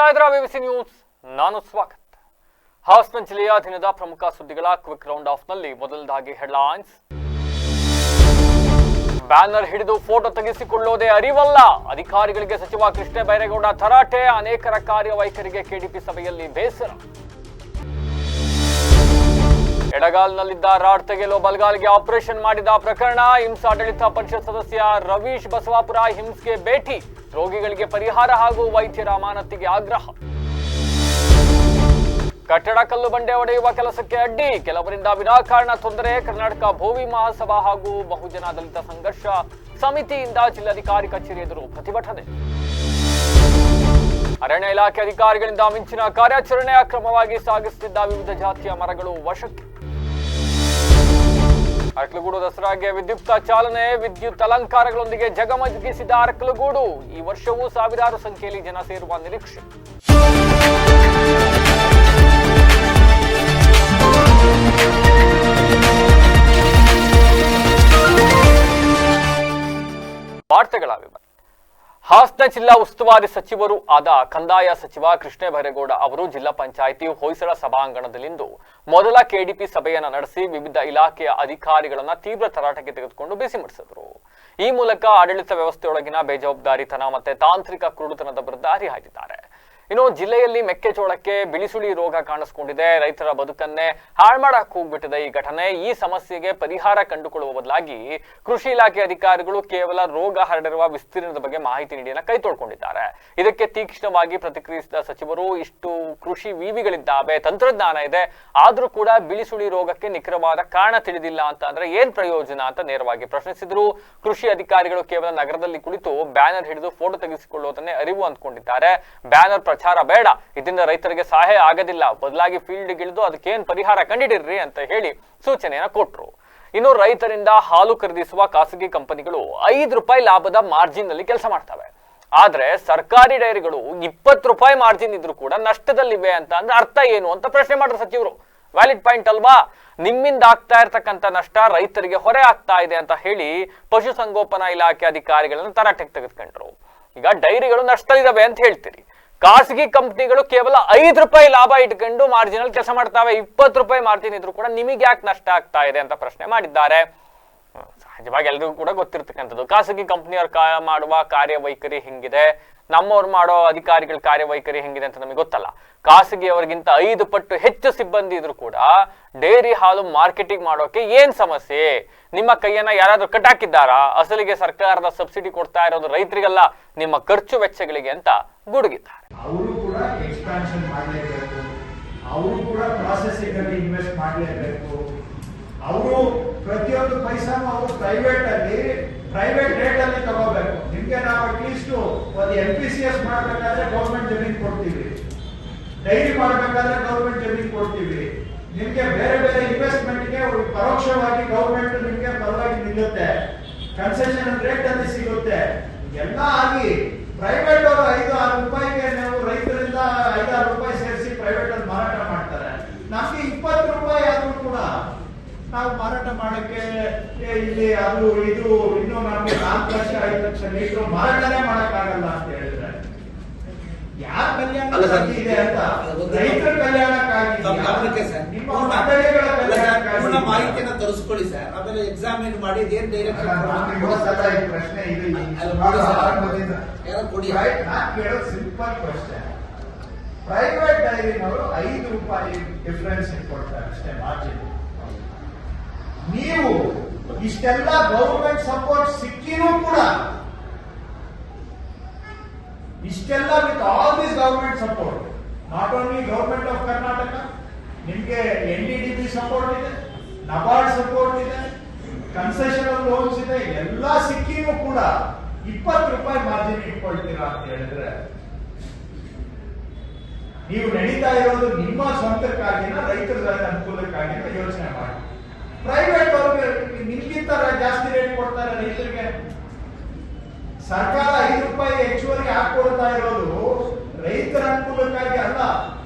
ನೋಡ್ತಾ ಇದ್ರ BBC news. ನಾನು ಸ್ವಾಗತ್. ಹಾಸನ ಜಿಲ್ಲೆಯ ದಿನದ ಪ್ರಮುಖ ಸುದ್ದಿಗಳ ಕ್ವಿಕ್ ರೌಂಡ್ ಆಫ್ ನಲ್ಲಿ ಮೊದಲದಾಗಿ ಹೆಡ್ಲೈನ್ಸ್. ಬ್ಯಾನರ್ ಹಿಡಿದು ಫೋಟೋ ತೆಗೆಸಿಕೊಳ್ಳುವುದೇ ಅರಿವಲ್ಲ, ಅಧಿಕಾರಿಗಳಿಗೆ ಸಚಿವ ಕೃಷ್ಣ ಬೈರೇಗೌಡ ತರಾಟೆ. ಅನೇಕರ ಕಾರ್ಯವೈಖರಿಗೆ ಕೆಡಿಪಿ ಸಭೆಯಲ್ಲಿ ಬೇಸರ. ಎಡಗಾಲ್ನಲ್ಲಿದ್ದ ರಾಡ್ ತೆಗೆಯಲು ಬಲಗಾಲ್ಗೆ ಆಪರೇಷನ್ ಮಾಡಿದ ಪ್ರಕರಣ. ಹಿಮ್ಸ್ ಆಡಳಿತ ಪರಿಷತ್ ಸದಸ್ಯ ರವೀಶ್ ಬಸವಾಪುರ ಹಿಮ್ಸ್ಗೆ ಭೇಟಿ. ರೋಗಿಗಳಿಗೆ ಪರಿಹಾರ ಹಾಗೂ ವೈದ್ಯರ ಅಮಾನತಿಗೆ ಆಗ್ರಹ. ಕಟ್ಟಡ ಕಲ್ಲು ಬಂಡೆ ಒಡೆಯುವ ಕೆಲಸಕ್ಕೆ ಅಡ್ಡಿ, ಕೆಲವರಿಂದ ವಿನಾಕಾರಣ ತೊಂದರೆ. ಕರ್ನಾಟಕ ಭೋವಿ ಮಹಾಸಭಾ ಹಾಗೂ ಬಹುಜನ ದಲಿತ ಸಂಘರ್ಷ ಸಮಿತಿಯಿಂದ ಜಿಲ್ಲಾಧಿಕಾರಿ ಕಚೇರಿ ಎದುರು ಪ್ರತಿಭಟನೆ. ಅರಣ್ಯ ಇಲಾಖೆ ಅಧಿಕಾರಿಗಳಿಂದ ಮಿಂಚಿನ ಕಾರ್ಯಾಚರಣೆ. ಅಕ್ರಮವಾಗಿ ಸಾಗಿಸುತ್ತಿದ್ದ ವಿವಿಧ ಜಾತಿಯ ಮರಗಳು ವಶಕ್ಕೆ. ಅರಕಲಗೂಡು ದಸರಾಗೆ ವಿದ್ಯುಕ್ತ ಚಾಲನೆ. ವಿದ್ಯುತ್ ಅಲಂಕಾರಗಳೊಂದಿಗೆ ಜಗಮಗಿಸಿದ ಅರಕಲಗೂಡು. ಈ ವರ್ಷವೂ ಸಾವಿರಾರು ಸಂಖ್ಯೆಯಲ್ಲಿ ಜನ ಸೇರುವ ನಿರೀಕ್ಷೆ. ವಾರ್ತೆಗಳ ವಿವರ. ಹಾಸನ ಜಿಲ್ಲಾ ಉಸ್ತುವಾರಿ ಸಚಿವರು ಆದ ಕಂದಾಯ ಸಚಿವ ಕೃಷ್ಣ ಬೈರೇಗೌಡ ಅವರು ಜಿಲ್ಲಾ ಪಂಚಾಯಿತಿ ಹೊಯ್ಸಳ ಸಭಾಂಗಣದಲ್ಲಿಂದು ಮೊದಲ ಕೆಡಿಪಿ ಸಭೆಯನ್ನು ನಡೆಸಿ ವಿವಿಧ ಇಲಾಖೆಯ ಅಧಿಕಾರಿಗಳನ್ನ ತೀವ್ರ ತರಾಟೆಗೆ ತೆಗೆದುಕೊಂಡು ಬಿಸಿ ಮುಟ್ಟಿಸಿದರು. ಈ ಮೂಲಕ ಆಡಳಿತ ವ್ಯವಸ್ಥೆಯೊಳಗಿನ ಬೇಜವಾಬ್ದಾರಿತನ ಮತ್ತೆ ತಾಂತ್ರಿಕ ಕುರುಡುತನದ ವಿರುದ್ಧ ಹರಿಹಾಯ್ದಿದ್ದಾರೆ. ಇನ್ನು ಜಿಲ್ಲೆಯಲ್ಲಿ ಮೆಕ್ಕೆಜೋಳಕ್ಕೆ ಬಿಳಿಸುಳಿ ರೋಗ ಕಾಣಿಸಿಕೊಂಡಿದೆ. ರೈತರ ಬದುಕನ್ನೇ ಹಾಳು ಮಾಡಕ್ ಹೋಗ್ಬಿಟ್ಟಿದೆ ಈ ಘಟನೆ. ಈ ಸಮಸ್ಯೆಗೆ ಪರಿಹಾರ ಕಂಡುಕೊಳ್ಳುವ ಬದಲಾಗಿ ಕೃಷಿ ಇಲಾಖೆ ಅಧಿಕಾರಿಗಳು ಕೇವಲ ರೋಗ ಹರಡಿರುವ ವಿಸ್ತೀರ್ಣದ ಬಗ್ಗೆ ಮಾಹಿತಿ ನೀಡಿಯನ್ನ ಕೈ ತೊಳ್ಕೊಂಡಿದ್ದಾರೆ. ಇದಕ್ಕೆ ತೀಕ್ಷ್ಣವಾಗಿ ಪ್ರತಿಕ್ರಿಯಿಸಿದ ಸಚಿವರು, ಇಷ್ಟು ಕೃಷಿ ವಿವಿಗಳಿದ್ದಾವೆ, ತಂತ್ರಜ್ಞಾನ ಇದೆ, ಆದ್ರೂ ಕೂಡ ಬಿಳಿಸುಳಿ ರೋಗಕ್ಕೆ ನಿಖರವಾದ ಕಾರಣ ತಿಳಿದಿಲ್ಲ ಅಂತ ಅಂದ್ರೆ ಏನ್ ಪ್ರಯೋಜನ ಅಂತ ನೇರವಾಗಿ ಪ್ರಶ್ನಿಸಿದ್ರು. ಕೃಷಿ ಅಧಿಕಾರಿಗಳು ಕೇವಲ ನಗರದಲ್ಲಿ ಕುಳಿತು ಬ್ಯಾನರ್ ಹಿಡಿದು ಫೋಟೋ ತೆಗೆಸಿಕೊಳ್ಳುವುದನ್ನೇ ಅರಿವು ಅಂದ್ಕೊಂಡಿದ್ದಾರೆ. ಬ್ಯಾನರ್ ಪ್ರಚಾರ ಬೇಡ, ಇದರಿಂದ ರೈತರಿಗೆ ಸಹಾಯ ಆಗೋದಿಲ್ಲ, ಬದಲಾಗಿ ಫೀಲ್ಡ್ ಗಿಳಿದು ಅದಕ್ಕೇನ್ ಪರಿಹಾರ ಕಂಡಿಡಿರ್ರಿ ಅಂತ ಹೇಳಿ ಸೂಚನೆಯನ್ನ ಕೊಟ್ರು. ಇನ್ನು ರೈತರಿಂದ ಹಾಲು ಖರೀದಿಸುವ ಖಾಸಗಿ ಕಂಪನಿಗಳು ₹5 ಲಾಭದ ಮಾರ್ಜಿನ್ ನಲ್ಲಿ ಕೆಲಸ ಮಾಡ್ತವೆ. ಆದ್ರೆ ಸರ್ಕಾರಿ ಡೈರಿಗಳು ₹20 ಮಾರ್ಜಿನ್ ಇದ್ರೂ ಕೂಡ ನಷ್ಟದಲ್ಲಿವೆ ಅಂತ ಅಂದ್ರೆ ಅರ್ಥ ಏನು ಅಂತ ಪ್ರಶ್ನೆ ಮಾಡಿದ್ರು ಸಚಿವರು. ವ್ಯಾಲಿಡ್ ಪಾಯಿಂಟ್ ಅಲ್ವಾ? ನಿಮ್ಮಿಂದ ಆಗ್ತಾ ಇರ್ತಕ್ಕಂಥ ನಷ್ಟ ರೈತರಿಗೆ ಹೊರೆ ಆಗ್ತಾ ಇದೆ ಅಂತ ಹೇಳಿ ಪಶುಸಂಗೋಪನಾ ಇಲಾಖೆ ಅಧಿಕಾರಿಗಳನ್ನ ತರಾಟೆಗೆ ತೆಗೆದುಕೊಂಡ್ರು. ಈಗ ಡೈರಿಗಳು ನಷ್ಟದಲ್ಲಿದ್ದಾವೆ ಅಂತ ಹೇಳ್ತೀರಿ, ಖಾಸಗಿ ಕಂಪ್ನಿಗಳು ಕೇವಲ ₹5 ಲಾಭ ಇಟ್ಕೊಂಡು ಮಾರ್ಜಿನಲ್ ಕೆಲಸ ಮಾಡ್ತಾವೆ. ₹20 ಮಾರ್ಜಿನ್ ಇದ್ರು ಕೂಡ ನಿಮಗೆ ಯಾಕೆ ನಷ್ಟ ಆಗ್ತಾ ಇದೆ ಅಂತ ಪ್ರಶ್ನೆ ಮಾಡಿದ್ದಾರೆ. ಸಹಜವಾಗಿ ಎಲ್ರಿಗೂ ಕೂಡ ಗೊತ್ತಿರ್ತಕ್ಕಂಥದ್ದು ಖಾಸಗಿ ಕಂಪ್ನಿಯವ್ರು ಮಾಡುವ ಕಾರ್ಯವೈಖರಿ ಹೆಂಗಿದೆ, ನಮ್ಮವ್ರು ಮಾಡೋ ಅಧಿಕಾರಿಗಳ ಕಾರ್ಯವೈಖರಿ ಹೆಂಗಿದೆ ಅಂತ ನಮಗೆ ಗೊತ್ತಲ್ಲ. ಖಾಸಗಿಯವರಿಗಿಂತ 5 ಪಟ್ಟು ಹೆಚ್ಚು ಸಿಬ್ಬಂದಿ ಇದ್ರು ಕೂಡ ಡೈರಿ ಹಾಲು ಮಾರ್ಕೆಟಿಂಗ್ ಮಾಡೋಕೆ ಏನ್ ಸಮಸ್ಯೆ? ನಿಮ್ಮ ಕೈಯನ್ನ ಯಾರಾದ್ರೂ ಕಟ್ಟಾಕಿದ್ದಾರಾ? ಅಸಲಿಗೆ ಸರ್ಕಾರದ ಸಬ್ಸಿಡಿ ಕೊಡ್ತಾ ಇರೋದು ರೈತರಿಗಲ್ಲ, ನಿಮ್ಮ ಖರ್ಚು ವೆಚ್ಚಗಳಿಗೆ ಅಂತ ಗುಡುಗಿದ್ದಾರೆ. ಅವರು ಕೂಡ ಎಕ್ಸ್ಪಾನ್ಷನ್ ಮಾಡಲೇಬೇಕು, ಅವರು ಕೂಡ ಪ್ರಾಸೆಸಿಂಗ್ ಅಲ್ಲಿ ಇನ್ವೆಸ್ಟ್ ಮಾಡಲೇಬೇಕು. ಅವರು ಪ್ರತಿಯೊಂದು ಪೈಸಾನು ಅವರು ಪ್ರೈವೇಟ್ ರೇಟ್ ಅಲ್ಲಿ ತಗೋಬೇಕು. ನಿಮ್ಗೆ ನಾವು ಅಟ್ಲೀಸ್ಟ್ ಒಂದು MPCS ಮಾಡಬೇಕಾದ್ರೆ ಗೌರ್ಮೆಂಟ್ ಜಮೀನು ಕೊಡ್ತೀವಿ, ಡೈರಿ ಮಾಡಬೇಕಾದ್ರೆ ಗೌರ್ಮೆಂಟ್ ಜಮೀನು ಕೊಡ್ತೀವಿ. ನಿಮ್ಗೆ ಬೇರೆ ಬೇರೆ ಇನ್ವೆಸ್ಟ್ಮೆಂಟ್ಗೆ ಪರೋಕ್ಷವಾಗಿ ಗೌರ್ಮೆಂಟ್ ನಿಮ್ಗೆ ಪರವಾಗಿ ನಿಲ್ಲುತ್ತೆ, ಕನ್ಸೆಷನ್ ರೇಟ್ ಅಲ್ಲಿ ಸಿಗುತ್ತೆ. ಎಲ್ಲ ಆಗಿ ಪ್ರೈವೇಟ್ ಅವರು ₹5-6 ನಾವು ರೈತರಿಂದ ₹5-6 ಸೇರಿಸಿ ಪ್ರೈವೇಟ್ ಅಲ್ಲಿ ಮಾರಾಟ ಮಾಡ್ತಾರೆ. ನಮ್ಗೆ ₹20 ಆದ್ರೂ ಕೂಡ ನಾವು ಮಾರಾಟ ಮಾಡಕ್ಕೆ ಇಲ್ಲಿ ಅದು ಇದು ಇನ್ನು ನಮ್ಗೆ 4 ಲಕ್ಷ 5 ಲಕ್ಷ ಲೀಟರ್ ಮಾರಾಟನೇ ಮಾಡಕ್ಕಾಗಲ್ಲ ಅಂತ ಹೇಳಿದ್ರೆ ಯಾರ ಕಲ್ಯಾಣ ಇದೆ ಅಂತ? ರೈತರ ಕಲ್ಯಾಣಕ್ಕಾಗಿ ನಿಮ್ಮ ಮಂಡಳಿಗಳ ಕಲ್ಯಾಣಕ್ಕಾಗಿ ಮಾಹಿತಿಯನ್ನು ತರಿಸ್ಕೊಳ್ಳಿ ಸರ್. ಆಮೇಲೆ ಎಕ್ಸಾಮಿನ್ ಮಾಡಿ ಏನ್ ಪ್ರಶ್ನೆ ಇದು ಸಿಂಪಲ್ ಕ್ವಶನ್. ಪ್ರೈವೇಟ್ ಡೈರಿನವರು ₹5 ಡಿಫರೆನ್ಸ್ ಕೊಡ್ತಾರೆ ಅಷ್ಟೇ ಮಾರ್ಜಿನ್. ನೀವು ಇಷ್ಟೆಲ್ಲ ಗೌರ್ಮೆಂಟ್ ಸಪೋರ್ಟ್ ಸಿಕ್ಕಿನೂ ಕೂಡ, ಇಷ್ಟೆಲ್ಲ with all this government support, not only government of Karnataka, ನಿಮ್ಗೆ NDDB ಸಪೋರ್ಟ್ ಇದೆ, ನಬಾರ್ಡ್ ಸಪೋರ್ಟ್ ಇದೆ, ಕನ್ಸೆಷನಲ್ ಲೋನ್ಸ್ ಇದೆ, ಎಲ್ಲ ಸಿಕ್ಕಿನೂ ಕೂಡ ₹20 ಮಾರ್ಜಿನ್ ಇಟ್ಕೊಳ್ತೀರಾ ಅಂತ ಹೇಳಿದ್ರೆ ನೀವು ನಡೀತಾ ಇರೋದು ನಿಮ್ಮ ಸ್ವಂತಕ್ಕಾಗಿನ ರೈತರ ಅನುಕೂಲಕ್ಕಾಗಿನ ಯೋಚನೆ ಮಾಡಿ. ಪ್ರೈವೇಟ್ ಅವ್ರಿಗೆ ನಿಮ್ಗಿಂತ ಜಾಸ್ತಿ ರೇಟ್ ಕೊಡ್ತಾರೆ ರೈತರಿಗೆ. ಸರ್ಕಾರ ₹5 ಹೆಚ್ಚುವರಿ ಹಾಕೊಡ್ತಾ ಇರೋದು ರೈತರ ಅನುಕೂಲಕ್ಕಾಗಿ ಅಲ್ಲ,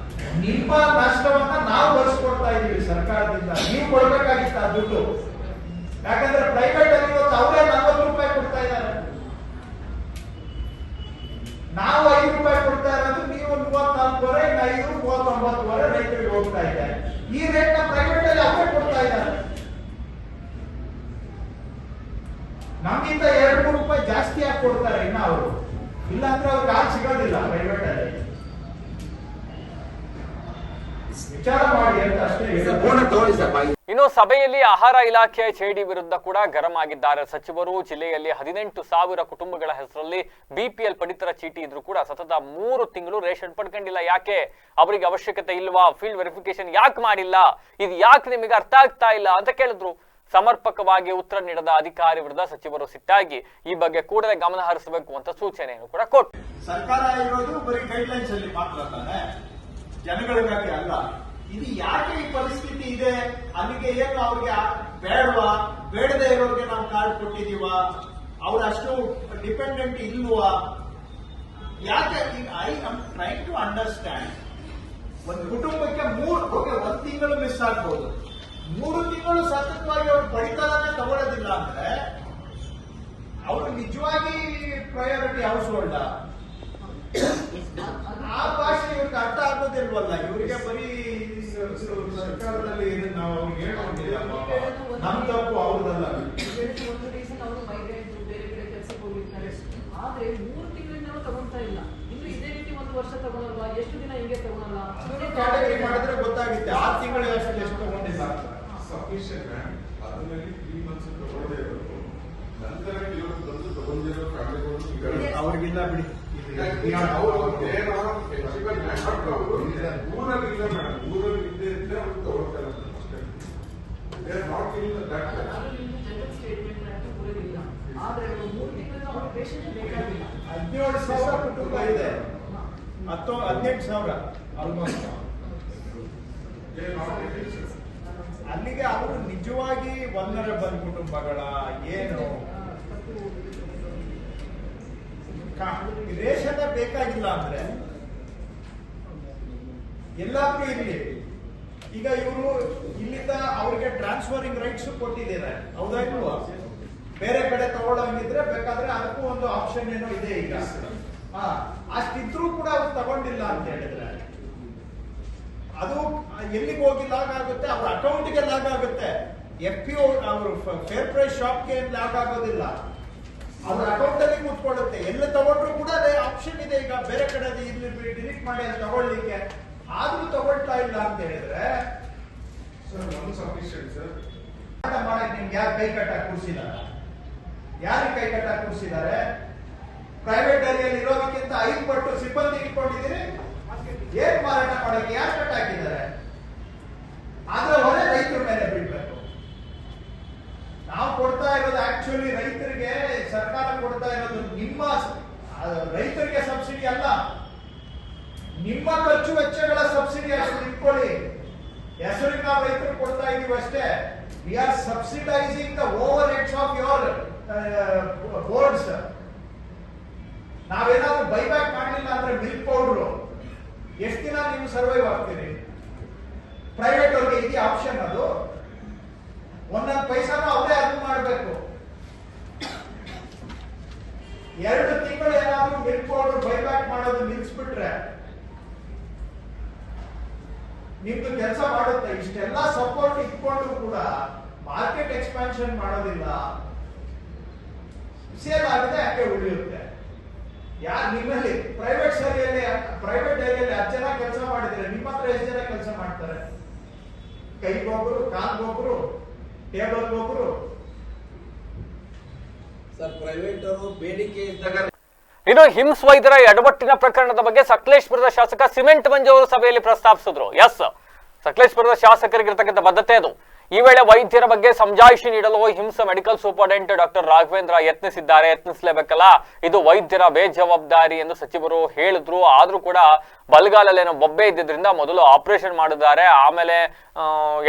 ನಿಮ್ಮ ನಷ್ಟವನ್ನ ನಾವು ಭರಿಸ್ಕೊಡ್ತಾ ಇದೀವಿ ಸರ್ಕಾರದಿಂದ. ನೀವು ಕೊಡ್ಬೇಕಾಗಿತ್ತ ದುಡ್ಡು. ಯಾಕಂದ್ರೆ ಪ್ರೈವೇಟ್ ಅಲ್ಲಿ ಇವತ್ತು ಅವರೇ ₹40 ಕೊಡ್ತಾ ಇದ್ದಾರೆ, ನಾವು ₹5 ಕೊಡ್ತಾ ಇರೋದು, ನೀವು 30 39 ರೈತರಿಗೆ ಹೋಗ್ತಾ ಇದೆ. ಈ ರೇಟ್ ನ ಪ್ರೈವೇಟ್ ಅಲ್ಲಿ ಅವರೇ ಕೊಡ್ತಾ ಇದ್ದಾರೆ. ನಮ್ಗಿಂತ 2-3 ರೂಪಾಯಿ ಜಾಸ್ತಿ ಆಗಿ ಕೊಡ್ತಾರೆ ಇನ್ನ ಅವರು. ಇಲ್ಲಾಂದ್ರೆ ಅವ್ರಿಗೆ ಹಾಲು ಸಿಗೋದಿಲ್ಲ ಪ್ರೈವೇಟ್ ಅಲ್ಲಿ. ವಿಚಾರ ಮಾಡಿ ಅಂತ ಅಷ್ಟೇ. ಇನ್ನು ಸಭೆಯಲ್ಲಿ ಆಹಾರ ಇಲಾಖೆ ಜೆಡಿ ವಿರುದ್ಧ ಕೂಡ ಗರಂ ಆಗಿದ್ದಾರೆ ಸಚಿವರು. ಜಿಲ್ಲೆಯಲ್ಲಿ 18,000 ಕುಟುಂಬಗಳ ಹೆಸರಲ್ಲಿ ಬಿಪಿಎಲ್ ಪಡಿತರ ಚೀಟಿ ಇದ್ರೂ ಕೂಡ ಸತತ 3 ತಿಂಗಳು ರೇಷನ್ ಪಡ್ಕೊಂಡಿಲ್ಲ. ಯಾಕೆ? ಅವರಿಗೆ ಅವಶ್ಯಕತೆ ಇಲ್ವಾ? ಫೀಲ್ಡ್ ವೆರಿಫಿಕೇಶನ್ ಯಾಕೆ ಮಾಡಿಲ್ಲ? ಇದು ಯಾಕೆ ನಿಮಗೆ ಅರ್ಥ ಆಗ್ತಾ ಇಲ್ಲ ಅಂತ ಕೇಳಿದ್ರು. ಸಮರ್ಪಕವಾಗಿ ಉತ್ತರ ನೀಡದ ಅಧಿಕಾರಿ ವಿರುದ್ಧ ಸಚಿವರು ಸಿಟ್ಟಾಗಿ ಈ ಬಗ್ಗೆ ಕೂಡಲೇ ಗಮನ ಹರಿಸಬೇಕು ಅಂತ ಸೂಚನೆಯನ್ನು ಕೂಡ ಕೊಟ್ಟರು. ಸರ್ಕಾರ ಇರೋದು ಬರೀ ಗೈಡ್ಲೈನ್ಸ್ ಅಲ್ಲಿ ಮಾತ್ರ ತಾನೆ, ಜನಗಳಿಗಾಗಿ ಅಲ್ಲ. ಇದು ಯಾಕೆ ಈ ಪರಿಸ್ಥಿತಿ ಇದೆ? ಅಲ್ಲಿಗೆ ಏನು ಅವ್ರಿಗೆ ಬೇಡವಾ? ಬೇಡದೇ ಇರೋರಿಗೆ ನಾವು ಕಾರ್ಡ್ ಕೊಟ್ಟಿದೀವ? ಅವ್ರು ಅಷ್ಟು ಡಿಪೆಂಡೆಂಟ್ ಇಲ್ವಾ? ಯಾಕೆ? I am trying to understand. ಒಂದು ಕುಟುಂಬಕ್ಕೆ 1 ತಿಂಗಳು ಮಿಸ್ ಆಗ್ಬಹುದು. 3 ತಿಂಗಳು ಸತತವಾಗಿ ಅವ್ರು ಪಡಿತರನೇ ತಗೊಳ್ಳೋದಿಲ್ಲ ಅಂದ್ರೆ ಅವರು ನಿಜವಾಗಿ ಪ್ರಯಾರಿಟಿ ಹೌಸ್ ಹೋಲ್ಡ್. ಆ ಭಾಷೆ ಇವ್ರಿಗೆ ಅರ್ಥ ಆಗೋದಿಲ್ವಲ್ಲ. ಇವರಿಗೆ ಬರೀ ಸರ್ಕಾರದಲ್ಲಿ ನಾವು ಅವ್ರಿಗೆ ಹೇಳ್ಕೊಂಡಿಲ್ಲ, ನಮ್ ತಪ್ಪು ಅವ್ರದಲ್ಲ. ಒಂದು ರೀಸನ್ ಅವರು ಮೈಗ್ರೇಟ್ ಬೇರೆ ಕಡೆ ಕೆಲಸಕ್ಕೆ ಹೋಗಿರ್ತಾರೆ. ಆದ್ರೆ 3 ತಿಂಗಳಿಂದ ತಗೊಂತಾ ಇಲ್ಲ. ಇನ್ನು ಇದೇ ರೀತಿ 1 ವರ್ಷ ತಗೊಳಲ್ವಾ? ಎಷ್ಟು ದಿನ ಹಿಂಗೆ ತಗೊಳಲ್ಲ? ಕ್ಯಾಟಗರಿ ಮಾಡಿದ್ರೆ ಗೊತ್ತಾಗುತ್ತೆ 6 ತಿಂಗಳು ಎಷ್ಟು ತಗೊಂಡಿಲ್ಲ. ಸಫಿಷಿಯಂಟ್ ಅದರಲ್ಲಿ 3 ಮಂತ್ಸ್ ತಗೊಳ್ಳದೇ ಇರೋದು ನಂತರ ಇವರು ಬಂದು ತಗೊಂಡಿರೋ ಫ್ಯಾಮಿಲಿಗಳು ಅವ್ರಿಗಿಲ್ಲ ಬಿಡಿ. ಊರಲ್ಲಿ ಇಲ್ಲ ಮೇಡಮ್, ಊರಲ್ಲಿ ಇದ್ದೇ ಇದ್ರೆ ಅವ್ರು ತಗೊಳ್ತಾರೆ ಅಷ್ಟೇ. ಜನರಲ್ ಸ್ಟೇಟ್ಮೆಂಟ್ ಅಂತ ಬರೋದಿಲ್ಲ. ಆದ್ರೆ 3 ತಿಂಗಳಿಂದ ಅವ್ರ ಪೇಷಂಟ್ ಬೇಕಾಗಿಲ್ಲ. 17,000 ಕುಟುಂಬ ಇದೆ. 18,000 ಆಲ್ಮೋಸ್ಟ್. ಅಲ್ಲಿಗೆ ಅವರು ನಿಜವಾಗಿ ವಲ್ನರಬಲ್ ಕುಟುಂಬಗಳ ಏನು ರೇಷನ್ ಬೇಕಾಗಿಲ್ಲ ಅಂದ್ರೆ ಎಲ್ಲಾದ್ರೂ ಇರ್ಲಿ. ಈಗ ಇವರು ಇಲ್ಲಿಂದ ಅವ್ರಿಗೆ ಟ್ರಾನ್ಸ್ಫರಿಂಗ್ ರೈಟ್ಸ್ ಕೊಟ್ಟಿದ್ದಾರೆ, ಹೌದಾ ಇಲ್ವಾ? ಬೇರೆ ಕಡೆ ತಗೊಳ್ಳೋಂಗಿದ್ರೆ ಬೇಕಾದ್ರೆ ಅದಕ್ಕೂ ಒಂದು ಆಪ್ಷನ್ ಏನೋ ಇದೆ. ಈಗ ಅಷ್ಟಿದ್ರೂ ಕೂಡ ಅವ್ರು ತಗೊಂಡಿಲ್ಲ ಅಂತ ಹೇಳಿದ್ರೆ ಅದು ಎಲ್ಲಿಗೆ ಹೋಗಿ ಲಾಗ್ ಆಗುತ್ತೆ? ಅವ್ರ ಅಕೌಂಟ್ಗೆ ಲಾಗ್ ಆಗುತ್ತೆ. FPO ಅವರು ಫೇರ್ ಪ್ರೈಸ್ ಶಾಪ್ಗೆ ಲಾಗ್ ಆಗೋದಿಲ್ಲ, ಅವ್ರ ಅಕೌಂಟ್ ಅಲ್ಲಿ ಕೂತ್ಕೊಳ್ಳುತ್ತೆ. ಎಲ್ಲಿ ತಗೊಂಡ್ರು ಕೂಡ ಅದೇ ಆಪ್ಷನ್ ಇದೆ. ಈಗ ಬೇರೆ ಕಡೆ ಇಲ್ಲಿ ಡಿಲೀಟ್ ಮಾಡಿ ಅಲ್ಲಿ ತಗೊಳ್ಳಿಕ್ಕೆ ಆದ್ರೂ ತಗೊಳ್ತಾ ಇಲ್ಲ ಅಂತ ಹೇಳಿದ್ರೆ ಮಾಡಕ್ ನಿಮ್ಗೆ ಯಾರು ಕೈ ಕಟ್ಟಾಕ್ ಕೂರಿಸಿದ್ದಾರೆ? ಯಾರಿಗೆ ಕೈ ಕಟ್ಟಾಕ್ ಕೂರಿಸಿದ್ದಾರೆ? ಪ್ರೈವೇಟ್ ಡೈರಿಯಲ್ಲಿ ಇರೋದಕ್ಕಿಂತ 5 ಪಟ್ಟು ಸಿಬ್ಬಂದಿ ಇಟ್ಕೊಂಡಿದ್ದೀರಿ. ಏನ್ ಮಾರಾಟ ಮಾಡಕ್ಕೆ ಯಾರು ಕಟ್ಟಾಕಿದ್ದಾರೆ? ಆದ್ರೆ ಹೊರೆ ರೈತರ ಮೇಲೆ ಬಿಡ್ಬೇಕು. ನಾವು ಕೊಡ್ತಾ ಇರೋದು ಆಕ್ಚುಲಿ ರೈತರಿಗೆ, ಸರ್ಕಾರ ಕೊಡ್ತಾ ಇರೋದು ನಿಮ್ಮ ರೈತರಿಗೆ ಸಬ್ಸಿಡಿ ಅಲ್ಲ, ನಿಮ್ಮ ಖರ್ಚು ವೆಚ್ಚಗಳ ಸಬ್ಸಿಡಿ ಅಷ್ಟು ಇಟ್ಕೊಳ್ಳಿ. ಹೆಸರಿಗೆ ನಾವು ರೈತರಿಗೆ ಕೊಡ್ತಾ ಇದೀವಿ ಅಷ್ಟೇ. We are subsidising the overheads of your boards. ನಾವೇನಾದ್ರೂ ಬೈಬ್ಯಾಕ್ ಮಾಡಲಿಲ್ಲ ಅಂದ್ರೆ ಮಿಲ್ಕ್ ಪೌಡರ್ ಎಷ್ಟು ದಿನ ನೀವು ಸರ್ವೈವ್ ಆಗ್ತೀರಿ? ಪ್ರೈವೇಟ್ ಅವ್ರಿಗೆ ಇದೆಯಾ ಆಪ್ಷನ್? ಅದು ಒಂದೊಂದು ಪೈಸಾನು ಅವರೇ ಅರ್ನ್ ಮಾಡಬೇಕು. 2 ತಿಂಗಳು ಏನಾದ್ರೂ ಮಿಲ್ಕ್ ಪೌಡರ್ ಬೈಬ್ಯಾಕ್ ಮಾಡೋದು ನಿಲ್ಸ್ಬಿಟ್ರೆ ನಿಮ್ದು ಕೆಲಸ ಮಾಡುತ್ತೆ. ಇಷ್ಟೆಲ್ಲ ಸಪೋರ್ಟ್ ಇಟ್ಕೊಂಡು ಕೂಡ ಮಾರ್ಕೆಟ್ ಎಕ್ಸ್ಪಾನ್ಷನ್ ಮಾಡೋದಿಲ್ಲ. ಸೇಲ್ ಆಗಿದೆ ಯಾಕೆ ಉಳಿಯುತ್ತೆ? ಯಾರು ನಿಮ್ಮಲ್ಲಿ ಪ್ರೈವೇಟ್ ಡೈರಿಯಲ್ಲಿ 10 ಜನ ಕೆಲಸ ಮಾಡಿದ್ರೆ ನಿಮ್ಮ ಹತ್ರ ಎಷ್ಟು ಜನ ಕೆಲಸ ಮಾಡ್ತಾರೆ? ಕೈಗೊಬ್ರು, ಕಾಲ್ಗೊಬ್ರು, ಟೇಬಲ್ಗೊಬ್ರು. ಸರ್ ಪ್ರೈವೇಟ್ ಅವರು ಬೇಡಿಕೆ ಇದ್ದಾಗ ಇನ್ನು ಹಿಮ್ಸ್ ವೈದ್ಯರ ಎಡವಟ್ಟಿನ ಪ್ರಕರಣದ ಬಗ್ಗೆ ಸಕಲೇಶ್ಪುರದ ಶಾಸಕ ಸಿಮೆಂಟ್ ಮಂಜು ಅವರು ಸಭೆಯಲ್ಲಿ ಪ್ರಸ್ತಾಪಿಸಿದ್ರು. ಎಸ್, ಸಕಲೇಶ್ಪುರದ ಶಾಸಕರಿಗಿರ್ತಕ್ಕಂಥ ಬದ್ಧತೆ ಅದು. ಈ ವೇಳೆ ವೈದ್ಯರ ಬಗ್ಗೆ ಸಮಜಾಯಿಷಿ ನೀಡಲು HIMS medical superintendent doctor Raghavendra ಯತ್ನಿಸಲೇಬೇಕಲ್ಲ, ಇದು ವೈದ್ಯರ ಬೇಜವಾಬ್ದಾರಿ ಎಂದು ಸಚಿವರು ಹೇಳಿದ್ರು. ಆದ್ರೂ ಕೂಡ ಬಲಗಾಲಲ್ಲೇನೋ ಬೊಬ್ಬೆ ಇದ್ದಿದ್ರಿಂದ ಮೊದಲು ಆಪರೇಷನ್ ಮಾಡಿದ್ದಾರೆ, ಆಮೇಲೆ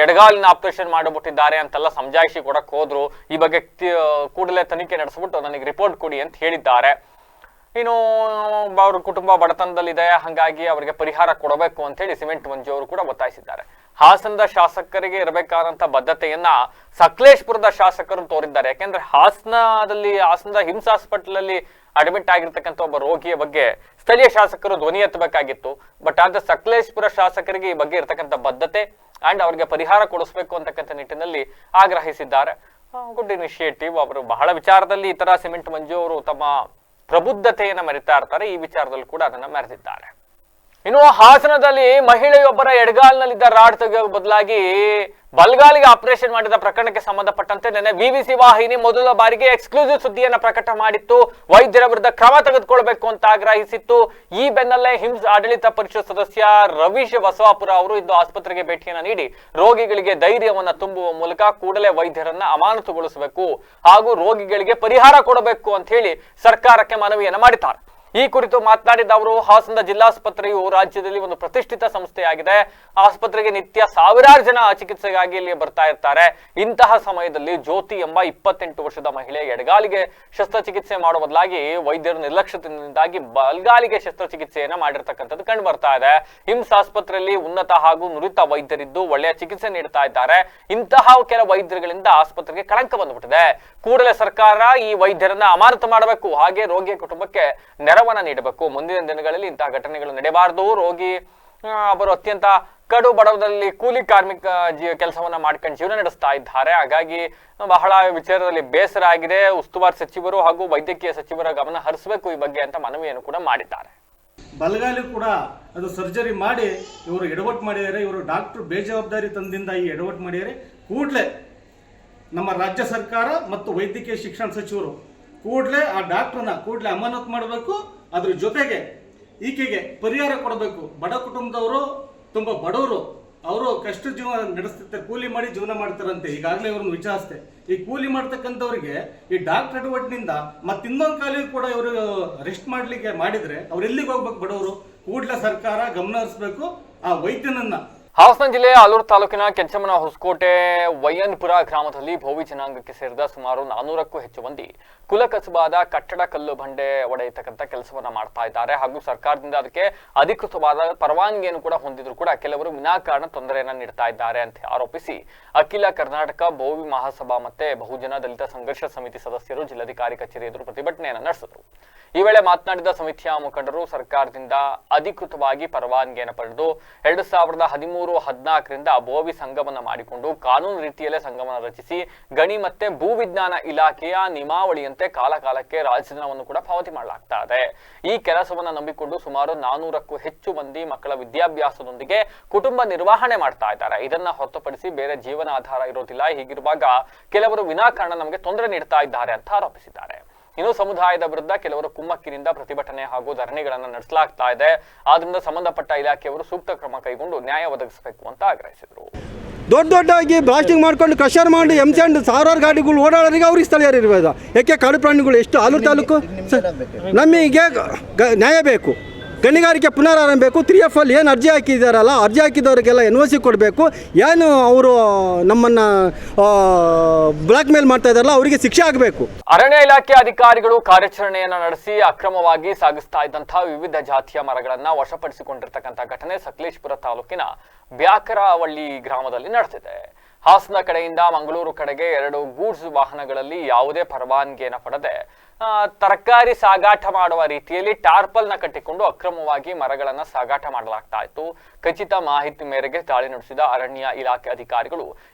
ಎಡಗಾಲಿನ ಆಪರೇಷನ್ ಮಾಡಿಬಿಟ್ಟಿದ್ದಾರೆ ಅಂತೆಲ್ಲ ಸಮಜಾಯಿಷಿ ಕೊಡಕ್ ಹೋದ್ರು. ಈ ಬಗ್ಗೆ ಕೂಡಲೇ ತನಿಖೆ ನಡೆಸ್ಬಿಟ್ಟು ನನಗೆ ರಿಪೋರ್ಟ್ ಕೊಡಿ ಅಂತ ಹೇಳಿದ್ದಾರೆ. ಇನ್ನು ಅವ್ರ ಕುಟುಂಬ ಬಡತನದಲ್ಲಿದೆ, ಹಾಗಾಗಿ ಅವರಿಗೆ ಪರಿಹಾರ ಕೊಡಬೇಕು ಅಂತ ಹೇಳಿ ಸಿಮೆಂಟ್ ಮಂಜು ಅವರು ಕೂಡ ಒತ್ತಾಯಿಸಿದ್ದಾರೆ. ಹಾಸನದ ಶಾಸಕರಿಗೆ ಇರಬೇಕಾದಂತ ಬದ್ಧತೆಯನ್ನ ಸಕಲೇಶ್ಪುರದ ಶಾಸಕರು ತೋರಿದ್ದಾರೆ. ಯಾಕೆಂದ್ರೆ ಹಾಸನದ ಹಿಮ್ಸ್ ಹಾಸ್ಪಿಟಲ್ ಅಲ್ಲಿ ಅಡ್ಮಿಟ್ ಆಗಿರ್ತಕ್ಕಂಥ ಒಬ್ಬ ರೋಗಿಯ ಬಗ್ಗೆ ಸ್ಥಳೀಯ ಶಾಸಕರು ಧ್ವನಿ ಎತ್ತಬೇಕಾಗಿತ್ತು. ಬಟ್ ಆದ್ರೆ ಸಕಲೇಶ್ಪುರ ಶಾಸಕರಿಗೆ ಈ ಬಗ್ಗೆ ಇರತಕ್ಕಂಥ ಬದ್ಧತೆ ಅಂಡ್ ಅವರಿಗೆ ಪರಿಹಾರ ಕೊಡಿಸ್ಬೇಕು ಅಂತಕ್ಕಂಥ ನಿಟ್ಟಿನಲ್ಲಿ ಆಗ್ರಹಿಸಿದ್ದಾರೆ. Good initiative. ಅವರು ಬಹಳ ವಿಚಾರದಲ್ಲಿ ಈ ತರ ಸಿಮೆಂಟ್ ಮಂಜು ಅವರು ತಮ್ಮ ಪ್ರಬುದ್ಧತೆಯನ್ನ ಮೆರಿತಾ ಇರ್ತಾರೆ. ಈ ವಿಚಾರದಲ್ಲಿ ಕೂಡ ಅದನ್ನ ಮೆರೆದಿದ್ದಾರೆ. ಇನ್ನು ಹಾಸನದಲ್ಲಿ ಮಹಿಳೆಯೊಬ್ಬರ ಎಡಗಾಲಿನಲ್ಲಿದ್ದ ರಾಡ್ ತೆಗೆಯುವ ಬದಲಾಗಿ ಬಲಗಾಲಿಗೆ ಆಪರೇಷನ್ ಮಾಡಿದ ಪ್ರಕರಣಕ್ಕೆ ಸಂಬಂಧಪಟ್ಟಂತೆ ನಿನ್ನೆ ವಿವಿಸಿ ವಾಹಿನಿ ಮೊದಲ ಬಾರಿಗೆ ಎಕ್ಸ್ಕ್ಲೂಸಿವ್ ಸುದ್ದಿಯನ್ನ ಪ್ರಕಟ ಮಾಡಿತ್ತು. ವೈದ್ಯರ ವಿರುದ್ಧ ಕ್ರಮ ತೆಗೆದುಕೊಳ್ಬೇಕು ಅಂತ ಆಗ್ರಹಿಸಿತ್ತು. ಈ ಬೆನ್ನಲ್ಲೇ ಹಿಮ್ಸ್ ಆಡಳಿತ ಪರಿಷತ್ ಸದಸ್ಯ ರವೀಶ್ ಬಸವಾಪುರ ಅವರು ಇಂದು ಆಸ್ಪತ್ರೆಗೆ ಭೇಟಿಯನ್ನ ನೀಡಿ ರೋಗಿಗಳಿಗೆ ಧೈರ್ಯವನ್ನ ತುಂಬುವ ಮೂಲಕ ಕೂಡಲೇ ವೈದ್ಯರನ್ನ ಅಮಾನತುಗೊಳಿಸಬೇಕು ಹಾಗೂ ರೋಗಿಗಳಿಗೆ ಪರಿಹಾರ ಕೊಡಬೇಕು ಅಂತ ಹೇಳಿ ಸರ್ಕಾರಕ್ಕೆ ಮನವಿಯನ್ನ ಮಾಡಿದ್ದಾರೆ. ಈ ಕುರಿತು ಮಾತನಾಡಿದ ಅವರು, ಹಾಸನದ ಜಿಲ್ಲಾಸ್ಪತ್ರೆಯು ರಾಜ್ಯದಲ್ಲಿ ಒಂದು ಪ್ರತಿಷ್ಠಿತ ಸಂಸ್ಥೆಯಾಗಿದೆ. ಆಸ್ಪತ್ರೆಗೆ ನಿತ್ಯ ಸಾವಿರಾರು ಜನ ಚಿಕಿತ್ಸೆಗಾಗಿ ಇಲ್ಲಿ ಬರ್ತಾ ಇರ್ತಾರೆ. ಇಂತಹ ಸಮಯದಲ್ಲಿ ಜ್ಯೋತಿ ಎಂಬ 28 ವರ್ಷದ ಮಹಿಳೆ ಎಡಗಾಲಿಗೆ ಶಸ್ತ್ರಚಿಕಿತ್ಸೆ ಮಾಡುವ ಬದಲಾಗಿ ವೈದ್ಯರು ನಿರ್ಲಕ್ಷ್ಯದಿಂದಾಗಿ ಬಲಗಾಲಿಗೆ ಶಸ್ತ್ರಚಿಕಿತ್ಸೆಯನ್ನ ಮಾಡಿರ್ತಕ್ಕಂಥದ್ದು ಕಂಡು ಬರ್ತಾ ಇದೆ. ಹಿಮ್ಸ್ ಆಸ್ಪತ್ರೆಯಲ್ಲಿ ಉನ್ನತ ಹಾಗೂ ನುರಿತ ವೈದ್ಯರಿದ್ದು ಒಳ್ಳೆಯ ಚಿಕಿತ್ಸೆ ನೀಡ್ತಾ ಇದ್ದಾರೆ. ಇಂತಹ ಕೆಲ ವೈದ್ಯರುಗಳಿಂದ ಆಸ್ಪತ್ರೆಗೆ ಕಳಂಕ ಬಂದ್ಬಿಟ್ಟಿದೆ. ಕೂಡಲೇ ಸರ್ಕಾರ ಈ ವೈದ್ಯರನ್ನ ಅಮಾನತು ಮಾಡಬೇಕು, ಹಾಗೆ ರೋಗಿಯ ಕುಟುಂಬಕ್ಕೆ ನೆರವನ್ನ ನೀಡಬೇಕು. ಮುಂದಿನ ದಿನಗಳಲ್ಲಿ ಇಂತಹ ಘಟನೆಗಳು ನಡೆಯಬಾರದು. ರೋಗಿ ಅವರು ಅತ್ಯಂತ ಕಡು ಬಡವದಲ್ಲಿ ಕೂಲಿ ಕಾರ್ಮಿಕ ಕೆಲಸವನ್ನ ಮಾಡ್ಕೊಂಡು ಜೀವನ ನಡೆಸ್ತಾ ಇದ್ದಾರೆ. ಹಾಗಾಗಿ ಬಹಳ ವಿಚಾರದಲ್ಲಿ ಬೇಸರ ಆಗಿದೆ. ಉಸ್ತುವಾರಿ ಸಚಿವರು ಹಾಗೂ ವೈದ್ಯಕೀಯ ಸಚಿವರ ಗಮನ ಹರಿಸಬೇಕು ಈ ಬಗ್ಗೆ ಅಂತ ಮನವಿಯನ್ನು ಕೂಡ ಮಾಡಿದ್ದಾರೆ. ಬಲಗಾಲಿ ಕೂಡ ಅದು ಸರ್ಜರಿ ಮಾಡಿ ಇವರು ಎಡವಟ್ಟು ಮಾಡಿದ್ದಾರೆ. ಇವರು ಡಾಕ್ಟರ್ ಬೇಜವಾಬ್ದಾರಿ ತಂದಿಂದ ಈ ಎಡವಟ್ಟು ಮಾಡಿದ್ದಾರೆ. ಕೂಡಲೇ ನಮ್ಮ ರಾಜ್ಯ ಸರ್ಕಾರ ಮತ್ತು ವೈದ್ಯಕೀಯ ಶಿಕ್ಷಣ ಸಚಿವರು ಕೂಡಲೇ ಆ ಡಾಕ್ಟರ್ನ ಕೂಡಲೇ ಅಮಾನತು ಮಾಡಬೇಕು. ಅದ್ರ ಜೊತೆಗೆ ಈಕೆಗೆ ಪರಿಹಾರ ಕೊಡಬೇಕು. ಬಡ ಕುಟುಂಬದವರು, ತುಂಬ ಬಡವರು, ಅವರು ಕಷ್ಟ ಜೀವನ ನಡೆಸ್ತಿರ್ತಾರೆ, ಕೂಲಿ ಮಾಡಿ ಜೀವನ ಮಾಡ್ತಾರಂತೆ. ಈಗಾಗಲೇ ಇವ್ರನ್ನ ವಿಚಾರಿಸ್ತೆ. ಈ ಕೂಲಿ ಮಾಡ್ತಕ್ಕಂಥವ್ರಿಗೆ ಈ ಡಾಕ್ಟರ್ ಎಡವಟ್ಟಿನಿಂದ ಮತ್ತಿನ್ನೊಂದು ಕಾಲಿಗೆ ಕೂಡ ಇವರು ರೆಸ್ಟ್ ಮಾಡ್ಲಿಕ್ಕೆ ಮಾಡಿದ್ರೆ ಅವ್ರು ಎಲ್ಲಿಗೆ ಹೋಗ್ಬೇಕು? ಬಡವರು. ಕೂಡಲೇ ಸರ್ಕಾರ ಗಮನ ಹರಿಸಬೇಕು. ಆ ವೈದ್ಯನನ್ನ ಹಾಸನ ಜಿಲ್ಲೆಯ ಆಲೂರು ತಾಲೂಕಿನ ಕೆಂಚಮ್ಮನ ಹೊಸಕೋಟೆ ವಯ್ಯನ್ಪುರ ಗ್ರಾಮದಲ್ಲಿ ಭೋವಿ ಜನಾಂಗಕ್ಕೆ ಸೇರಿದ ಸುಮಾರು 400ಕ್ಕೂ ಹೆಚ್ಚು ಮಂದಿ ಕುಲಕಸಬಾದ ಕಟ್ಟಡ ಕಲ್ಲು ಬಂಡೆ ಒಡೆಯತಕ್ಕಂಥ ಕೆಲಸವನ್ನ ಮಾಡ್ತಾ ಇದ್ದಾರೆ. ಹಾಗೂ ಸರ್ಕಾರದಿಂದ ಅದಕ್ಕೆ ಅಧಿಕೃತವಾದ ಪರವಾನಗಿಯನ್ನು ಕೂಡ ಹೊಂದಿದ್ರು ಕೂಡ ಕೆಲವರು ವಿನಾಕಾರಣ ತೊಂದರೆಯನ್ನ ನೀಡ್ತಾ ಇದ್ದಾರೆ ಅಂತ ಆರೋಪಿಸಿ ಅಖಿಲ ಕರ್ನಾಟಕ ಭೋವಿ ಮಹಾಸಭಾ ಮತ್ತೆ ಬಹುಜನ ದಲಿತ ಸಂಘರ್ಷ ಸಮಿತಿ ಸದಸ್ಯರು ಜಿಲ್ಲಾಧಿಕಾರಿ ಕಚೇರಿ ಎದುರು ಪ್ರತಿಭಟನೆಯನ್ನು ನಡೆಸಿದರು. ಈ ವೇಳೆ ಮಾತನಾಡಿದ ಸಮಿತಿಯ ಮುಖಂಡರು, ಸರ್ಕಾರದಿಂದ ಅಧಿಕೃತವಾಗಿ ಪರವಾನಗಿಯನ್ನು ಪಡೆದು 2013-14ರಿಂದ ಭೋವಿ ಸಂಘವನ್ನ ಮಾಡಿಕೊಂಡು ಕಾನೂನು ರೀತಿಯಲ್ಲೇ ಸಂಘವನ್ನ ರಚಿಸಿ ಗಣಿ ಮತ್ತೆ ಭೂವಿಜ್ಞಾನ ಇಲಾಖೆಯ ನಿಯಮಾವಳಿಯಂತೆ ಕಾಲಕಾಲಕ್ಕೆ ರಾಜಧನವನ್ನು ಕೂಡ ಪಾವತಿ ಮಾಡಲಾಗ್ತಾ ಇದೆ. ಈ ಕೆಲಸವನ್ನ ನಂಬಿಕೊಂಡು ಸುಮಾರು 400ಕ್ಕೂ ಹೆಚ್ಚು ಮಂದಿ ಮಕ್ಕಳ ವಿದ್ಯಾಭ್ಯಾಸದೊಂದಿಗೆ ಕುಟುಂಬ ನಿರ್ವಹಣೆ ಮಾಡ್ತಾ ಇದ್ದಾರೆ. ಇದನ್ನ ಹೊರತುಪಡಿಸಿ ಬೇರೆ ಜೀವನ ಆಧಾರ ಇರೋದಿಲ್ಲ. ಹೀಗಿರುವಾಗ ಕೆಲವರು ವಿನಾಕಾರಣ ನಮಗೆ ತೊಂದರೆ ನೀಡ್ತಾ ಇದ್ದಾರೆ ಅಂತ ಆರೋಪಿಸಿದ್ದಾರೆ. ಇನ್ನು ಸಮುದಾಯದ ವಿರುದ್ಧ ಕೆಲವರು ಕುಮ್ಮಕ್ಕಿನಿಂದ ಪ್ರತಿಭಟನೆ ಹಾಗೂ ಧರಣಿಗಳನ್ನು ನಡೆಸಲಾಗ್ತಾ ಇದೆ. ಆದ್ರಿಂದ ಸಂಬಂಧಪಟ್ಟ ಇಲಾಖೆಯವರು ಸೂಕ್ತ ಕ್ರಮ ಕೈಗೊಂಡು ನ್ಯಾಯ ಒದಗಿಸಬೇಕು ಅಂತ ಆಗ್ರಹಿಸಿದರು. ದೊಡ್ಡದಾಗಿ ಬ್ಲಾಸ್ಟಿಂಗ್ ಮಾಡ್ಕೊಂಡು ಕ್ರಷರ್ ಮಾಡಿ ಎಂಸೆಂಡ್ ಸಾವಿರಾರು ಗಾಡಿಗಳು ಓಡಾಡೋರಿಗೆ ಅವ್ರಿಗೆ ಸ್ಥಳೀಯರು ಇರ್ಬೋದು. ಯಾಕೆ ಕಾಡು ಪ್ರಾಣಿಗಳು ಎಷ್ಟು ಆಲೂರು ತಾಲೂಕು ನಮಗೆ ನ್ಯಾಯ ಬೇಕು. ಗಣಿಗಾರಿಕೆ ಪುನರಾರಂಭ ಬೇಕು. 3F ಅಲ್ಲಿ ಏನು ಅರ್ಜಿ ಹಾಕಿದ್ದಾರಲ್ಲ, ಅರ್ಜಿ ಹಾಕಿದವರಿಗೆಲ್ಲ NOC ಕೊಡಬೇಕು. ಏನು ಅವರು ನಮ್ಮನ್ನು ಬ್ಲಾಕ್ ಮೇಲ್ ಮಾಡ್ತಾ ಇದ್ದಾರಲ್ಲ ಅವರಿಗೆ ಶಿಕ್ಷೆ ಆಗಬೇಕು. ಅರಣ್ಯ ಇಲಾಖೆ ಅಧಿಕಾರಿಗಳು ಕಾರ್ಯಾಚರಣೆಯನ್ನು ನಡೆಸಿ ಅಕ್ರಮವಾಗಿ ಸಾಗಿಸ್ತಾ ಇದ್ದಂತಹ ವಿವಿಧ ಜಾತಿಯ ಮರಗಳನ್ನ ವಶಪಡಿಸಿಕೊಂಡಿರ್ತಕ್ಕಂಥ ಘಟನೆ ಸಕಲೇಶಪುರ ತಾಲೂಕಿನ ಬ್ಯಾಕರವಳ್ಳಿ ಗ್ರಾಮದಲ್ಲಿ ನಡೆದಿದೆ. ಹಾಸನ ಕಡೆಯಿಂದ ಮಂಗಳೂರು ಕಡೆಗೆ 2 ಗೂಡ್ಸ್ ವಾಹನಗಳಲ್ಲಿ ಯಾವುದೇ ಪರವಾನಗಿಯನ್ನು ಪಡೆದೆ ತರಕಾರಿ ಸಾಗಾಟ ಮಾಡುವ ರೀತಿಯಲ್ಲಿ ಟಾರ್ಪಲ್ನ ಕಟ್ಟಿಕೊಂಡು ಅಕ್ರಮವಾಗಿ ಮರಗಳನ್ನು ಸಾಗಾಟ ಮಾಡಲಾಗ್ತಾ ಇತ್ತು. ಖಚಿತ ಮಾಹಿತಿ ಮೇರೆಗೆ ದಾಳಿ ನಡೆಸಿದ ಅರಣ್ಯ ಇಲಾಖೆ ಅಧಿಕಾರಿಗಳು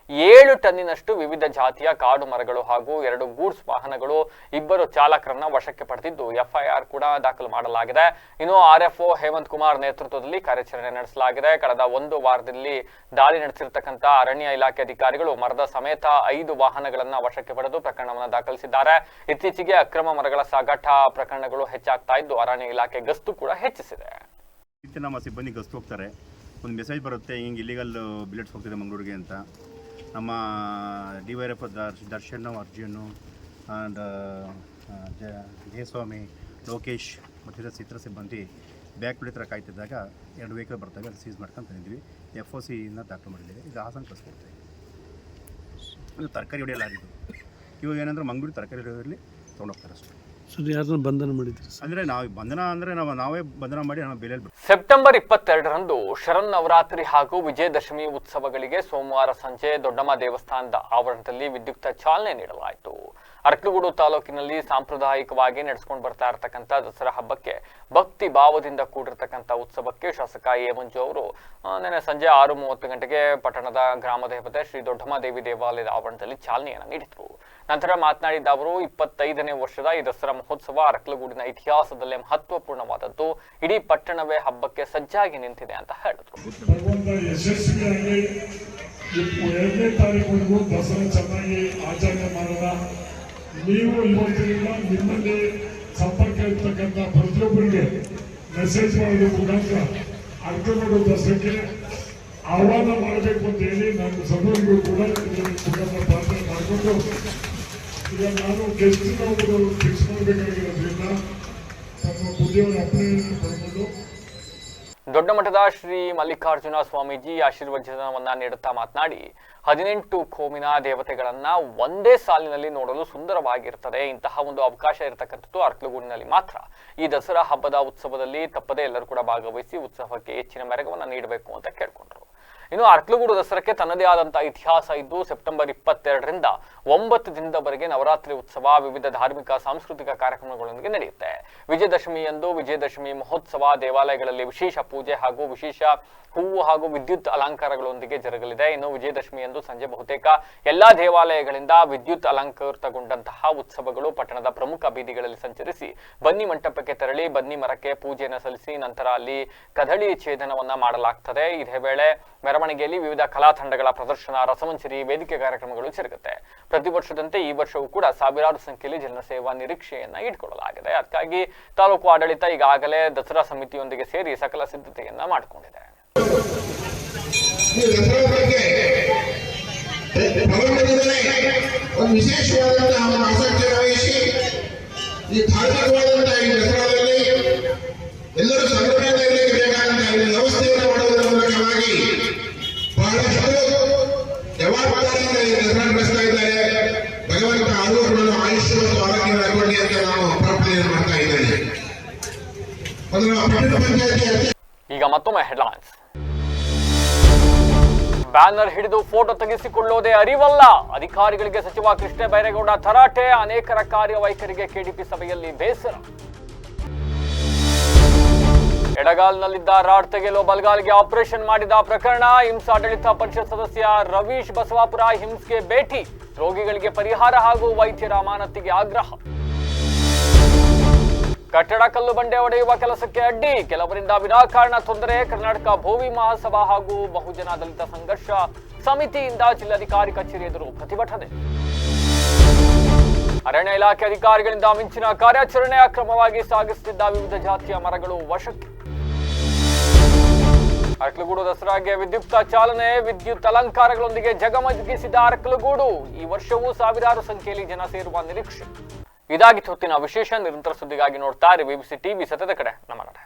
7 ಟನ್ನಿನಷ್ಟು ವಿವಿಧ ಜಾತಿಯ ಕಾಡು ಮರಗಳು ಹಾಗೂ 2 ಗೂಡ್ಸ್ ವಾಹನಗಳು, 2 ಚಾಲಕರನ್ನ ವಶಕ್ಕೆ ಪಡೆದಿದ್ದು FIR ಕೂಡ ದಾಖಲು ಮಾಡಲಾಗಿದೆ. ಇನ್ನು RFO ಹೇಮಂತ್ ಕುಮಾರ್ ನೇತೃತ್ವದಲ್ಲಿ ಕಾರ್ಯಾಚರಣೆ ನಡೆಸಲಾಗಿದೆ. ಕಳೆದ 1 ವಾರದಲ್ಲಿ ದಾಳಿ ನಡೆಸಿರ್ತಕ್ಕಂಥ ಅರಣ್ಯ ಇಲಾಖೆ ಅಧಿಕಾರಿಗಳು ಮರದ ಸಮೇತ 5 ವಾಹನಗಳನ್ನ ವಶಕ್ಕೆ ಪಡೆದು ಪ್ರಕರಣವನ್ನು ದಾಖಲಿಸಿದ್ದಾರೆ. ಇತ್ತೀಚೆಗೆ ಅಕ್ರಮ ಮರಗಳ ಸಾಗಾಟ ಪ್ರಕರಣಗಳು ಹೆಚ್ಚಾಗ್ತಾ ಇದ್ದು ಅರಣ್ಯ ಇಲಾಖೆ ಗಸ್ತು ಕೂಡ ಹೆಚ್ಚಿಸಿದೆ. ನಮ್ಮ ಸಿಬ್ಬಂದಿ ಗಸ್ತು ಹೋಗ್ತಾರೆ. ಒಂದು ಮೆಸೇಜ್ ಬರುತ್ತೆ, ಹಿಂಗೆ ಇಲ್ಲಿಗಲ್ ಬಿಲೆಟ್ಸ್ ಹೋಗ್ತಿದೆ ಮಂಗಳೂರಿಗೆ ಅಂತ. ನಮ್ಮ DYRF ದರ್ಶನ್, ಅರ್ಜುನು ಆ್ಯಂಡ್ ಜಯಸ್ವಾಮಿ, ಲೋಕೇಶ್ ಮತ್ತು ಇತರ ಸಿಬ್ಬಂದಿ ಬ್ಯಾಕ್ ಬಿಡಿ ಕಾಯ್ತಿದ್ದಾಗ 2 ವೆಹಿಕಲ್ ಬರ್ತವೆ. ಅದು ಸೀಸ್ ಮಾಡ್ಕೊಂಡು ತಂದಿದ್ವಿ. FOC ದಾಖಲು ಮಾಡಿದ್ದೀವಿ. ಇದು ಹಾಸನ ಕಳಿಸ್ಕೊಡ್ತೀವಿ. ಇದು ತರಕಾರಿ ಹೊಡೆಯಲಾಗಿದ್ದು. ಇವಾಗ ಏನಂದ್ರೆ ಮಂಗಳೂರು ತರಕಾರಿ ಹೊಡೆಯೋದ್ರಲ್ಲಿ ತೊಗೊಂಡೋಗ್ತಾರೆ ಅಷ್ಟೇ. ಸರ್ ಯಾರನ್ನ ಬಂಧನ ಮಾಡಿದ್ರಿ? ಅಂದರೆ ನಾವು ಬಂಧನ ಅಂದರೆ ನಾವೇ ಬಂಧನ ಮಾಡಿ ನಾವು ಬೇಲೆಯಲ್ಲಿ ಸೆಪ್ಟೆಂಬರ್ 22ರಂದು ಶರನ್ನವರಾತ್ರಿ ಹಾಗೂ ವಿಜಯದಶಮಿ ಉತ್ಸವಗಳಿಗೆ ಸೋಮವಾರ ಸಂಜೆ ದೊಡ್ಡಮ್ಮ ದೇವಸ್ಥಾನದ ಆವರಣದಲ್ಲಿ ವಿದ್ಯುಕ್ತ ಚಾಲನೆ ನೀಡಲಾಯಿತು. ಅರಕಲಗೂಡು ತಾಲೂಕಿನಲ್ಲಿ ಸಾಂಪ್ರದಾಯಿಕವಾಗಿ ನಡೆಸಿಕೊಂಡು ಬರ್ತಾ ಇರತಕ್ಕಂಥ ದಸರಾ ಹಬ್ಬಕ್ಕೆ ಭಕ್ತಿ ಭಾವದಿಂದ ಕೂಡಿರತಕ್ಕಂಥ ಉತ್ಸವಕ್ಕೆ ಶಾಸಕ ಎ ಮಂಜು ಅವರು ನಿನ್ನೆ ಸಂಜೆ 6:30 ಗಂಟೆಗೆ ಪಟ್ಟಣದ ಗ್ರಾಮ ದೇವತೆ ಶ್ರೀ ದೊಡ್ಡಮ್ಮ ದೇವಿ ದೇವಾಲಯದ ಆವರಣದಲ್ಲಿ ಚಾಲನೆಯನ್ನು ನೀಡಿದರು. ನಂತರ ಮಾತನಾಡಿದ ಅವರು 25ನೇ ವರ್ಷದ ಈ ದಸರಾ ಮಹೋತ್ಸವ ಅರಕಲಗೂಡಿನ ಇತಿಹಾಸದಲ್ಲೇ ಮಹತ್ವಪೂರ್ಣವಾದದ್ದು. ಇಡೀ ಪಟ್ಟಣವೇ ಹಬ್ಬಕ್ಕೆ ಸಜ್ಜಾಗಿ ನಿಂತಿದೆ ಅಂತ ಹೇಳಿದ್ರು. ಯಶಸ್ವಿಯಾಗಿ 2ನೇ ತಾರೀಕು ದಸರಾ ಚೆನ್ನಾಗಿ ಆಚರಣೆ ಮಾಡೋಣ. ನೀವು ಇವತ್ತಿನಿಂದ ನಿಮ್ಮಲ್ಲಿ ಸಂಪರ್ಕ ಇರ್ತಕ್ಕಂಥ ಪ್ರತಿಯೊಬ್ಬರಿಗೆ ಮೆಸೇಜ್ ಮಾಡೋದು ಮುಖಾಂತರ ಅರಕಲಗೂಡು ದಸರಾಕ್ಕೆ ಆಹ್ವಾನ ಮಾಡಬೇಕು ಅಂತ ಹೇಳಿ ನಾನು ಸರ್ವರಿಗೂ ಕೂಡ ಮುಖಾಂತರ ಪ್ರಾರ್ಥನೆ ಮಾಡಿಕೊಂಡು ಈಗ ನಾನು ಗೆಸ್ಟಿನ ಒಬ್ಬರು ಫಿಕ್ಸ್ ಮಾಡಬೇಕಾಗಿರೋದ್ರಿಂದ ತಮ್ಮ ಬುದ್ಧಿಯವರ ಅಪ್ಪಣೆಯನ್ನು ಪಡ್ಕೊಂಡು ದೊಡ್ಡ ಮಠದ ಶ್ರೀ ಮಲ್ಲಿಕಾರ್ಜುನ ಸ್ವಾಮೀಜಿ ಆಶೀರ್ವಚನವನ್ನ ನೀಡುತ್ತಾ ಮಾತನಾಡಿ 18 ಕೋಮಿನ ದೇವತೆಗಳನ್ನ ಒಂದೇ ಸಾಲಿನಲ್ಲಿ ನೋಡಲು ಸುಂದರವಾಗಿರುತ್ತದೆ. ಇಂತಹ ಒಂದು ಅವಕಾಶ ಇರತಕ್ಕಂಥದ್ದು ಅರಕಲಗೂಡಿನಲ್ಲಿ ಮಾತ್ರ. ಈ ದಸರಾ ಹಬ್ಬದ ಉತ್ಸವದಲ್ಲಿ ತಪ್ಪದೇ ಎಲ್ಲರೂ ಕೂಡ ಭಾಗವಹಿಸಿ ಉತ್ಸವಕ್ಕೆ ಹೆಚ್ಚಿನ ಮೆರಗವನ್ನು ನೀಡಬೇಕು ಅಂತ ಕೇಳ್ಕೊಂಡ್ರು. ಇನ್ನು ಅರಕಲಗೂಡು ದಸರಾಕ್ಕೆ ತನ್ನದೇ ಆದಂತಹ ಇತಿಹಾಸ ಇದ್ದು ಸೆಪ್ಟೆಂಬರ್ 22ರಿಂದ 9 ದಿನದವರೆಗೆ ನವರಾತ್ರಿ ಉತ್ಸವ ವಿವಿಧ ಧಾರ್ಮಿಕ ಸಾಂಸ್ಕೃತಿಕ ಕಾರ್ಯಕ್ರಮಗಳೊಂದಿಗೆ ನಡೆಯುತ್ತೆ. ವಿಜಯದಶಮಿಯಂದು ವಿಜಯದಶಮಿ ಮಹೋತ್ಸವ ದೇವಾಲಯಗಳಲ್ಲಿ ವಿಶೇಷ ಪೂಜೆ ಹಾಗೂ ವಿಶೇಷ ಹೂವು ಹಾಗೂ ವಿದ್ಯುತ್ ಅಲಂಕಾರಗಳೊಂದಿಗೆ ಜರುಗಲಿದೆ. ಇನ್ನು ವಿಜಯದಶಮಿಯಂದು ಸಂಜೆ ಬಹುತೇಕ ಎಲ್ಲಾ ದೇವಾಲಯಗಳಿಂದ ವಿದ್ಯುತ್ ಅಲಂಕೃತಗೊಂಡಂತಹ ಉತ್ಸವಗಳು ಪಟ್ಟಣದ ಪ್ರಮುಖ ಬೀದಿಗಳಲ್ಲಿ ಸಂಚರಿಸಿ ಬನ್ನಿ ಮಂಟಪಕ್ಕೆ ತೆರಳಿ ಬನ್ನಿ ಮರಕ್ಕೆ ಪೂಜೆಯನ್ನು ಸಲ್ಲಿಸಿ ನಂತರ ಅಲ್ಲಿ ಕದಳಿ ಛೇದನವನ್ನ ಮಾಡಲಾಗ್ತದೆ. ಇದೇ ವೇಳೆ ಮೆರವಣಿಗೆಯಲ್ಲಿ ವಿವಿಧ ಕಲಾ ತಂಡಗಳ ಪ್ರದರ್ಶನ, ರಸಮಂಜರಿ, ವೇದಿಕೆ ಕಾರ್ಯಕ್ರಮಗಳು ಜರುಗುತ್ತೆ. ಪ್ರತಿ ವರ್ಷದಂತೆ ಈ ವರ್ಷವೂ ಕೂಡ ಸಾವಿರಾರು ಸಂಖ್ಯೆಯಲ್ಲಿ ಜನಸೇವಾ ನಿರೀಕ್ಷೆಯನ್ನ ಇಟ್ಕೊಳ್ಳಲಾಗಿದೆ. ಅದಕ್ಕಾಗಿ ತಾಲೂಕು ಆಡಳಿತ ಈಗಾಗಲೇ ದಸರಾ ಸಮಿತಿಯೊಂದಿಗೆ ಸೇರಿ ಸಕಲ ಸಿದ್ಧತೆಯನ್ನ ಮಾಡಿಕೊಂಡಿದೆ. ಒಂದು ವಿಶೇಷವಾದಂತಹ ಆಸಕ್ತಿ ವಹಿಸಿ ಈ ಧಾರ್ಮಿಕವಾದಂತಹ ಈ ದಸರಾದಲ್ಲಿ ಎಲ್ಲರೂ ಸಂಘಟನೆಯಲ್ಲಿ ಬೇಕಾದಂತಹ ವ್ಯವಸ್ಥೆಯನ್ನು ಮಾಡುವುದರ ಮೂಲಕವಾಗಿ ಬಹಳಷ್ಟು ಜವಾಬ್ದಾರಿಯಿಂದ ಈ ದಸರಾ ನಡೆಸ್ತಾ ಇದ್ದಾರೆ. ಭಗವಂತ ಆರೋಗ್ಯವನ್ನು ಆಯುಷ್ಯ ಮತ್ತು ಆರೋಗ್ಯವನ್ನು ಕೊಡಿ ಅಂತ ನಾವು ಪ್ರಾರ್ಥನೆಯನ್ನು ಮಾಡ್ತಾ ಇದ್ದೇನೆ. ಪಟ್ಟಣ ಪಂಚಾಯತಿ ಈಗ ಮತ್ತೊಮ್ಮೆ ಹೆಡ್ಲೈನ್ಸ್. ಬ್ಯಾನರ್ ಹಿಡಿದು ಫೋಟೋ ತೆಗೆಸಿಕೊಳ್ಳುವುದೇ ಅರಿವಲ್ಲ, ಅಧಿಕಾರಿಗಳಿಗೆ ಸಚಿವ ಕೃಷ್ಣ ಬೈರೇಗೌಡ ತರಾಟೆ. ಅನೇಕರ ಕಾರ್ಯವೈಖರಿಗೆ ಕೆಡಿಪಿ ಸಭೆಯಲ್ಲಿ ಬೇಸರ. ಎಡಗಾಲ್ನಲ್ಲಿದ್ದ ರಾಡ್ ತೆಗೆಯಲು ಬಲಗಾಲ್ಗೆ ಆಪರೇಷನ್ ಮಾಡಿದ ಪ್ರಕರಣ ಹಿಂಸಾಡಳಿತ ಪರಿಷತ್ ಸದಸ್ಯ ರವೀಶ್ ಬಸವಾಪುರ ಹಿಂಸ್ಗೆ ಭೇಟಿ. ರೋಗಿಗಳಿಗೆ ಪರಿಹಾರ ಹಾಗೂ ವೈದ್ಯರ ಅಮಾನತಿಗೆ ಆಗ್ರಹ. ಕಟ್ಟಡ ಕಲ್ಲು ಬಂಡೆ ಒಡೆಯುವ ಕೆಲಸಕ್ಕೆ ಅಡ್ಡಿ, ಕೆಲವರಿಂದ ವಿನಾಕಾರಣ ತೊಂದರೆ. ಕರ್ನಾಟಕ ಭೋವಿ ಮಹಾಸಭಾ ಹಾಗೂ ಬಹುಜನ ದಲಿತ ಸಂಘರ್ಷ ಸಮಿತಿಯಿಂದ ಜಿಲ್ಲಾಧಿಕಾರಿ ಕಚೇರಿ ಎದುರು ಪ್ರತಿಭಟನೆ. ಅರಣ್ಯ ಇಲಾಖೆ ಅಧಿಕಾರಿಗಳಿಂದ ಮಿಂಚಿನ ಕಾರ್ಯಾಚರಣೆ, ಅಕ್ರಮವಾಗಿ ಸಾಗಿಸುತ್ತಿದ್ದ ವಿವಿಧ ಜಾತಿಯ ಮರಗಳು ವಶಕ್ಕೆ. ಅರಕಲಗೂಡು ದಸರಾಗೆ ವಿದ್ಯುಕ್ತ ಚಾಲನೆ, ವಿದ್ಯುತ್ ಅಲಂಕಾರಗಳೊಂದಿಗೆ ಜಗಮಗಿಸಿದ ಅರಕಲಗೂಡು. ಈ ವರ್ಷವೂ ಸಾವಿರಾರು ಸಂಖ್ಯೆಯಲ್ಲಿ ಜನ ಸೇರುವ ನಿರೀಕ್ಷೆ. ಇದಾಗಿತ್ತು ಹೊತ್ತಿನ ವಿಶೇಷ. ನಿರಂತರ ಸುದ್ದಿಗಾಗಿ ನೋಡ್ತಾ ಇರಿ BBC ಟಿವಿ, ಸತ್ಯದ ಕಡೆ ನಮ್ಮ ನಡೆ.